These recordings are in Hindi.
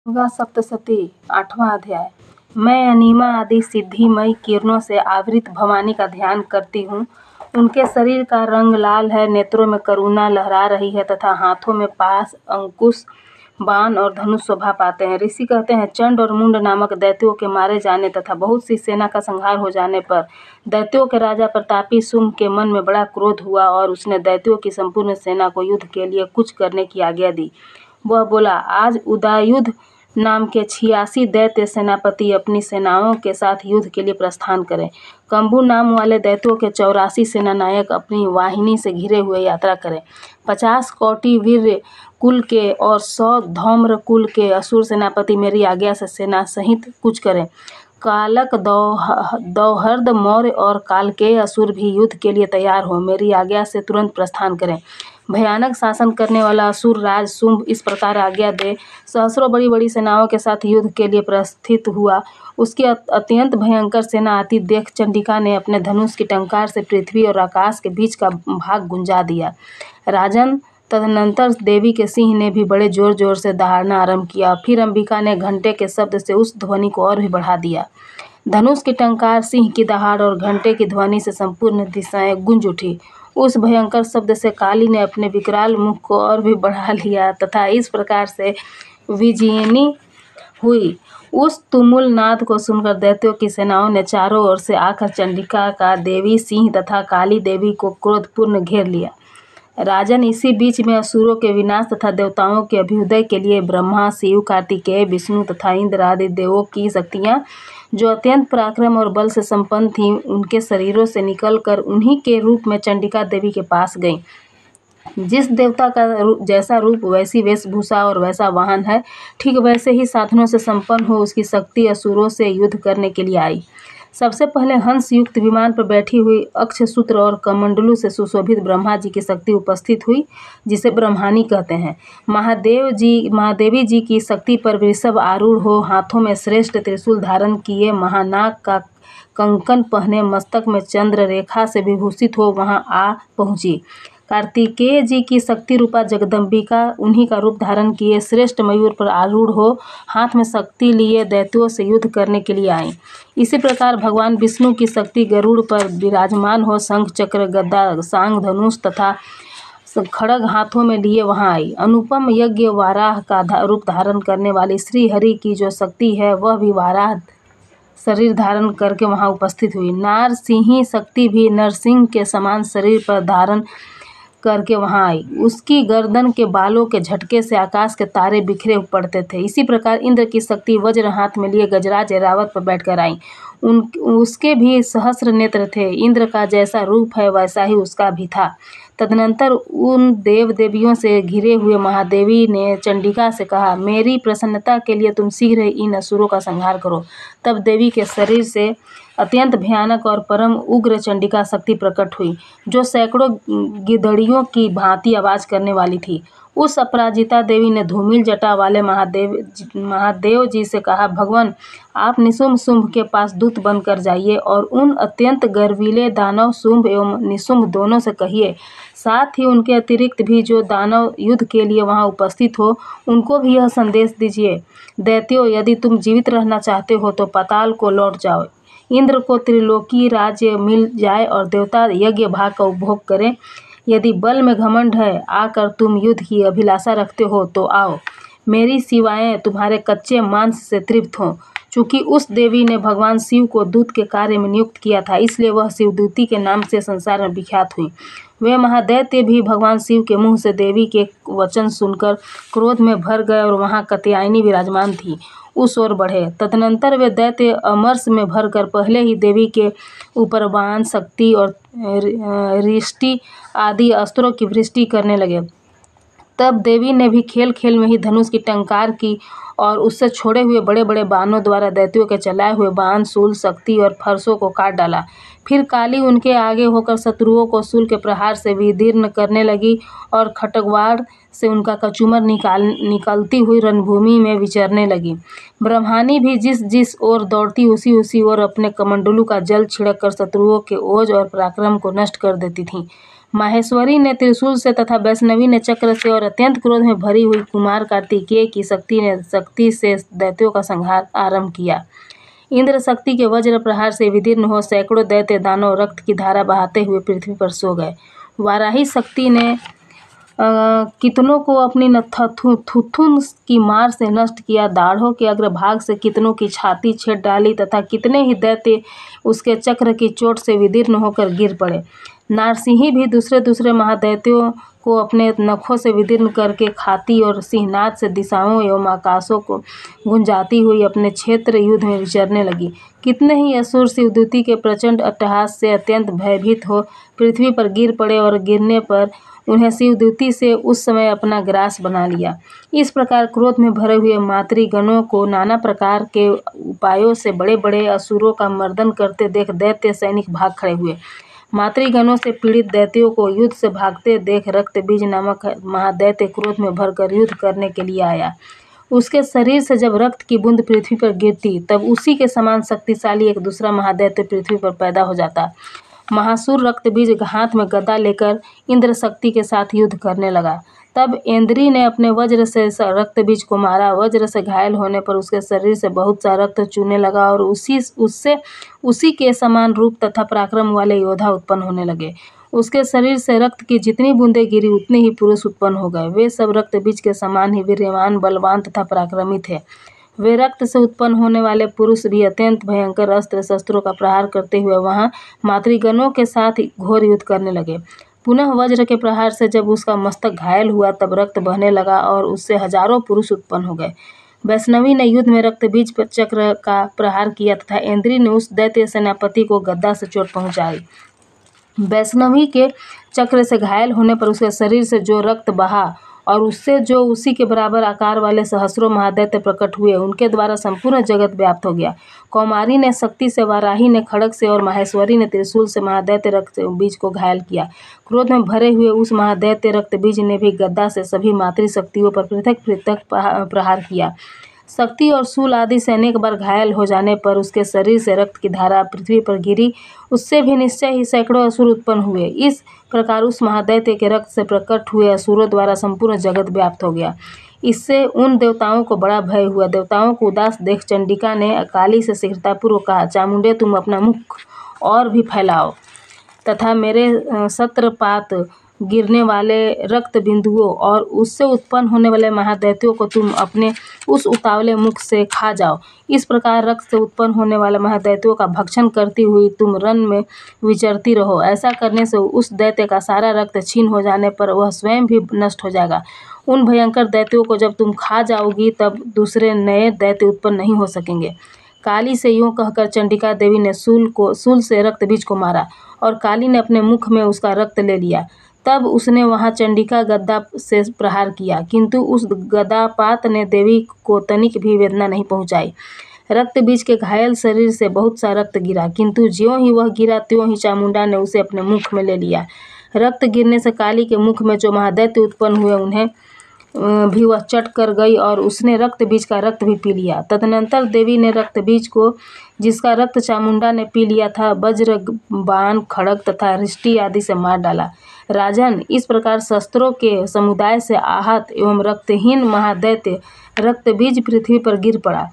गंगा सप्तशती 8वां अध्याय। मैं अनिमा आदि सिद्धिमयी किरणों से आवृत भवानी का ध्यान करती हूँ। उनके शरीर का रंग लाल है, नेत्रों में करुणा लहरा रही है तथा हाथों में पाश, अंकुश, बाण और धनुष शोभा पाते हैं। ऋषि कहते हैं, चंड और मुंड नामक दैत्यों के मारे जाने तथा बहुत सी सेना का संहार हो जाने पर दैत्यों के राजा प्रतापी शुंभ के मन में बड़ा क्रोध हुआ और उसने दैत्यों की संपूर्ण सेना को युद्ध के लिए कुछ करने की आज्ञा दी। वह बोला, आज उदयुध नाम के 86 दैत्य सेनापति अपनी सेनाओं के साथ युद्ध के लिए प्रस्थान करें। कंबू नाम वाले दैत्यों के 84 सेनानायक अपनी वाहिनी से घिरे हुए यात्रा करें। 50 कौटी वीर कुल के और 100 धौम्र कुल के असुर सेनापति मेरी आज्ञा से सेना सहित कुछ करें। कालक, दौहर्द, मौर्य और काल के असुर भी युद्ध के लिए तैयार हो मेरी आज्ञा से तुरंत प्रस्थान करें। भयानक शासन करने वाला असुर राज शुंभ इस प्रकार आज्ञा दे सहस्रों बड़ी बड़ी सेनाओं के साथ युद्ध के लिए प्रस्थित हुआ। उसकी अत्यंत भयंकर सेना आती देख चंडिका ने अपने धनुष की टंकार से पृथ्वी और आकाश के बीच का भाग गुंजा दिया। राजन, तदनंतर देवी के सिंह ने भी बड़े जोर जोर से दहाड़ना आरंभ किया। फिर अंबिका ने घंटे के शब्द से उस ध्वनि को और भी बढ़ा दिया। धनुष की टंकार, सिंह की दहाड़ और घंटे की ध्वनि से संपूर्ण दिशाएं गूंज उठी। उस भयंकर शब्द से काली ने अपने विकराल मुख को और भी बढ़ा लिया तथा इस प्रकार से विजयिनी हुई। उस तुमुल नाद को सुनकर दैत्यों की सेनाओं ने चारों ओर से आकर चंडिका का देवी सिंह तथा काली देवी को क्रोधपूर्ण घेर लिया। राजन, इसी बीच में असुरों के विनाश तथा देवताओं के अभ्युदय के लिए ब्रह्मा, शिव, कार्तिकेय, विष्णु तथा इंद्र आदि देवों की शक्तियाँ जो अत्यंत पराक्रम और बल से संपन्न थीं, उनके शरीरों से निकलकर उन्हीं के रूप में चंडिका देवी के पास गईं। जिस देवता का जैसा रूप, वैसी वेशभूषा और वैसा वाहन है, ठीक वैसे ही साधनों से संपन्न हो उसकी शक्ति असुरों से युद्ध करने के लिए आई। सबसे पहले हंस युक्त विमान पर बैठी हुई अक्षसूत्र और कमंडलू से सुशोभित ब्रह्मा जी की शक्ति उपस्थित हुई, जिसे ब्रह्मानी कहते हैं। महादेवी जी की शक्ति पर वृषभ आरूढ़ हो, हाथों में श्रेष्ठ त्रिशूल धारण किए, महानाग का कंकन पहने, मस्तक में चंद्र रेखा से विभूषित हो वहां आ पहुंची। कार्तिकेय जी की शक्ति रूपा जगदम्बिका उन्हीं का रूप धारण किए श्रेष्ठ मयूर पर आरूढ़ हो, हाथ में शक्ति लिए दैत्यों से युद्ध करने के लिए आई। इसी प्रकार भगवान विष्णु की शक्ति गरुड़ पर विराजमान हो, शंख, चक्र, गदा, सांग, धनुष तथा खड़ग हाथों में लिए वहां आई। अनुपम यज्ञ वाराह का रूप धारण करने वाली श्री हरि की जो शक्ति है, वह भी वाराह शरीर धारण करके वहां उपस्थित हुई। नार सिंही शक्ति भी नरसिंह के समान शरीर पर धारण करके वहां आई। उसकी गर्दन के बालों के झटके से आकाश के तारे बिखरे पड़ते थे। इसी प्रकार इंद्र की शक्ति वज्र हाथ में लिए गजराज ऐरावत पर बैठकर आई। उसके भी सहस्र नेत्र थे। इंद्र का जैसा रूप है वैसा ही उसका भी था। तदनंतर उन देव देवियों से घिरे हुए महादेवी ने चंडिका से कहा, मेरी प्रसन्नता के लिए तुम शीघ्र ही इन असुरों का संहार करो। तब देवी के शरीर से अत्यंत भयानक और परम उग्र चंडिका शक्ति प्रकट हुई, जो सैकड़ों गिदड़ियों की भांति आवाज करने वाली थी। उस अपराजिता देवी ने धूमिल जटा वाले महादेव जी से कहा, भगवान, आप निशुंभ शुंभ के पास दूत बनकर जाइए और उन अत्यंत गर्वीले दानव शुंभ एवं निशुंभ दोनों से कहिए, साथ ही उनके अतिरिक्त भी जो दानव युद्ध के लिए वहां उपस्थित हो, उनको भी यह संदेश दीजिए, दैत्यों, यदि तुम जीवित रहना चाहते हो तो पाताल को लौट जाओ। इंद्र को त्रिलोकी राज्य मिल जाए और देवता यज्ञ भाग का उपभोग करें। यदि बल में घमंड है, आकर तुम युद्ध की अभिलाषा रखते हो तो आओ, मेरी शिवाएं तुम्हारे कच्चे मांस से तृप्त हों। चूंकि उस देवी ने भगवान शिव को दूत के कार्य में नियुक्त किया था, इसलिए वह शिवदूती के नाम से संसार में विख्यात हुई। वे महादैत्य भी भगवान शिव के मुंह से देवी के वचन सुनकर क्रोध में भर गए और वहां कात्यायनी विराजमान थी, उस ओर बढ़े। तदनंतर वे दैत्य अमरस में भरकर पहले ही देवी के ऊपर बाण, शक्ति और रिष्टि आदि अस्त्रों की वृष्टि करने लगे। तब देवी ने भी खेल खेल में ही धनुष की टंकार की और उससे छोड़े हुए बड़े बड़े बाणों द्वारा दैत्यों के चलाए हुए बाण, शूल, शक्ति और फरसों को काट डाला। फिर काली उनके आगे होकर शत्रुओं को शूल के प्रहार से विदीर्ण करने लगी और खड्गवार से उनका कचूमर निकलती हुई रणभूमि में विचरने लगी। ब्रह्मानी भी जिस जिस ओर दौड़ती उसी ओर अपने कमंडलू का जल छिड़क कर शत्रुओं के ओज और पराक्रम को नष्ट कर देती थीं। माहेश्वरी ने त्रिशूल से तथा वैष्णवी ने चक्र से और अत्यंत क्रोध में भरी हुई कुमार कार्तिकेय की शक्ति से दैत्यों का संहार आरंभ किया। इंद्र शक्ति के वज्र प्रहार से विदीर्ण हो सैकड़ों दैत्य दानव रक्त की धारा बहाते हुए पृथ्वी पर सो गए। वाराही शक्ति ने कितनों को अपनी थुथुन की मार से नष्ट किया, दाढ़ों के अग्रभाग से कितनों की छाती छेद डाली तथा कितने ही दैत्य उसके चक्र की चोट से विदीर्ण होकर गिर पड़े। नारसिंही भी दूसरे महादैत्यों को अपने नखों से विदीर्ण करके खाती और सिंहनाद से दिशाओं एवं आकाशों को गुंजाती हुई अपने क्षेत्र युद्ध में विचरने लगी। कितने ही असुर शिवदूती के प्रचंड अट्टहास से अत्यंत भयभीत हो पृथ्वी पर गिर पड़े और गिरने पर उन्हें शिवदूती से उस समय अपना ग्रास बना लिया। इस प्रकार क्रोध में भरे हुए मातृगणों को नाना प्रकार के उपायों से बड़े बड़े असुरों का मर्दन करते देख दैत्य सैनिक भाग खड़े हुए। मातृगणों से पीड़ित दैत्यों को युद्ध से भागते देख रक्तबीज नामक महादैत्य क्रोध में भरकर युद्ध करने के लिए आया। उसके शरीर से जब रक्त की बूंद पृथ्वी पर गिरती तब उसी के समान शक्तिशाली एक दूसरा महादैत्य पृथ्वी पर पैदा हो जाता। महासुर रक्तबीज हाथ में गदा लेकर इंद्र शक्ति के साथ युद्ध करने लगा। तब इंद्री ने अपने वज्र से रक्तबीज को मारा। वज्र से घायल होने पर उसके शरीर से बहुत सा रक्त चूने लगा और उसी के समान रूप तथा पराक्रम वाले योद्धा उत्पन्न होने लगे। उसके शरीर से रक्त की जितनी बूंदें गिरी उतने ही पुरुष उत्पन्न हो गए। वे सब रक्तबीज के समान ही वीर्यवान, बलवान तथा पराक्रमी थे। वे रक्त से उत्पन्न होने वाले पुरुष भी अत्यंत भयंकर अस्त्र शस्त्रों का प्रहार करते हुए वहां मातृगणों के साथ घोर युद्ध करने लगे। पुनः वज्र के प्रहार से जब उसका मस्तक घायल हुआ तब रक्त बहने लगा और उससे हजारों पुरुष उत्पन्न हो गए। वैष्णवी ने युद्ध में रक्तबीज पर चक्र का प्रहार किया तथा इंद्री ने उस दैत्य सेनापति को गदा से चोट पहुंचाई। वैष्णवी के चक्र से घायल होने पर उसके शरीर से जो रक्त बहा और उससे जो उसी के बराबर आकार वाले सहस्रों महादैत्य प्रकट हुए, उनके द्वारा संपूर्ण जगत व्याप्त हो गया। कौमारी ने शक्ति से, वाराही ने खड्ग से और माहेश्वरी ने त्रिशूल से महादैत्य रक्तबीज को घायल किया। क्रोध में भरे हुए उस महादैत्य रक्तबीज ने भी गदा से सभी मातृशक्तियों पर पृथक पृथक प्रहार किया। शक्ति और शूल आदि से अनेक बार घायल हो जाने पर उसके शरीर से रक्त की धारा पृथ्वी पर गिरी। उससे भी निश्चय ही सैकड़ों असुर उत्पन्न हुए। इस प्रकार उस महादैत्य के रक्त से प्रकट हुए असुरों द्वारा संपूर्ण जगत व्याप्त हो गया। इससे उन देवताओं को बड़ा भय हुआ। देवताओं को उदास देख चंडिका ने काली से शीघ्रतापूर्वक कहा, चामुंडे, तुम अपना मुख और भी फैलाओ तथा मेरे सत्रपात गिरने वाले रक्त बिंदुओं और उससे उत्पन्न होने वाले महादैत्यों को तुम अपने उस उतावले मुख से खा जाओ। इस प्रकार रक्त से उत्पन्न होने वाले महादैत्यों का भक्षण करती हुई तुम रण में विचरती रहो। ऐसा करने से उस दैत्य का सारा रक्त छीन हो जाने पर वह स्वयं भी नष्ट हो जाएगा। उन भयंकर दैत्यों को जब तुम खा जाओगी तब दूसरे नए दैत्य उत्पन्न नहीं हो सकेंगे। काली से यूं कहकर चंडिका देवी ने शूल से रक्तबीज को मारा और काली ने अपने मुख में उसका रक्त ले लिया। तब उसने वहां चंडिका गदा से प्रहार किया, किंतु उस गदापात ने देवी को तनिक भी वेदना नहीं पहुंचाई। रक्तबीज के घायल शरीर से बहुत सा रक्त गिरा, किंतु ज्यों ही वह गिरा त्यों ही चामुंडा ने उसे अपने मुख में ले लिया। रक्त गिरने से काली के मुख में जो महादैत्य उत्पन्न हुए उन्हें भी वह चट कर गई और उसने रक्तबीज का रक्त भी पी लिया। तदनंतर देवी ने रक्तबीज को, जिसका रक्त चामुंडा ने पी लिया था, वज्र, बाण, खड्ग तथा रिष्टि आदि से मार डाला। राजन, इस प्रकार शस्त्रों के समुदाय से आहत एवं रक्तहीन महादैत्य रक्तबीज पृथ्वी पर गिर पड़ा।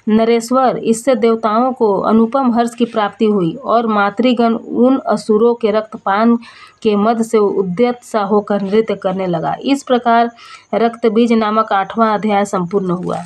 नरेश्वर, इससे देवताओं को अनुपम हर्ष की प्राप्ति हुई और मातृगण उन असुरों के रक्तपान के मद से उद्यत सा होकर नृत्य करने लगा। इस प्रकार रक्तबीज नामक 8वां अध्याय संपूर्ण हुआ।